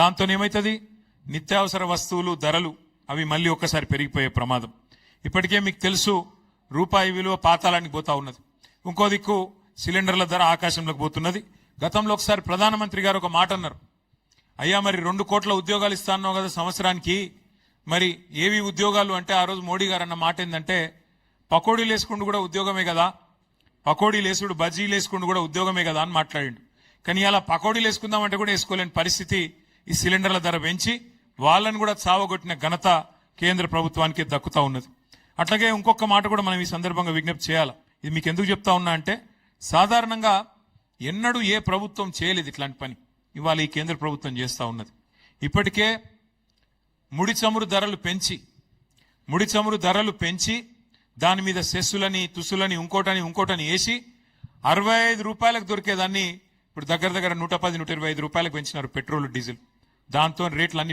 దాంతో ఏమవుతుంది? నిత్యావసర వస్తువులు ధరలు అవి మళ్ళీ ఒక్కసారి పెరిగిపోయే ప్రమాదం. ఇప్పటికే మీకు తెలుసు రూపాయి విలువ పాతాళానికి పోతా ఉన్నది. ఇంకో దిక్కు సిలిండర్ల ధర ఆకాశంలోకి పోతున్నది. గతంలో ఒకసారి ప్రధానమంత్రి గారు ఒక మాట అన్నారు, అయ్యా మరి 2 కోట్ల ఉద్యోగాలు ఇస్తా అన్నావు కదా సంవత్సరానికి, మరి ఏవి ఉద్యోగాలు అంటే ఆ రోజు మోడీ గారు అన్న మాట ఏంటంటే పకోడీలు వేసుకుంటూ కూడా ఉద్యోగమే కదా, పకోడీలు వేసుడు బజ్జీలు వేసుకుంటూ కూడా ఉద్యోగమే కదా అని మాట్లాడిండు. కానీ అలా పకోడీలు వేసుకుందామంటే కూడా వేసుకోలేని పరిస్థితి ఈ సిలిండర్ల ధర పెంచి వాళ్ళని కూడా చావగొట్టిన ఘనత కేంద్ర ప్రభుత్వానికి దక్కుతా ఉన్నది. అట్లాగే ఇంకొక మాట కూడా మనం ఈ సందర్భంగా విజ్ఞప్తి చేయాలి. ఇది మీకు ఎందుకు చెప్తా ఉన్నా అంటే సాధారణంగా ఎన్నడూ ఏ ప్రభుత్వం చేయలేదు ఇట్లాంటి పని, ఇవాళ ఈ కేంద్ర ప్రభుత్వం చేస్తూ ఉన్నది. ఇప్పటికే ముడి చమురు ధరలు పెంచి దాని మీద సెస్సులని తుసులని ఇంకోటని వేసి 65 రూపాయలకు దొరికేదాన్ని ఇప్పుడు దగ్గర 110-125 రూపాయలకు పెంచినారు పెట్రోల్ డీజిల్. దాంతో రేట్లు అన్ని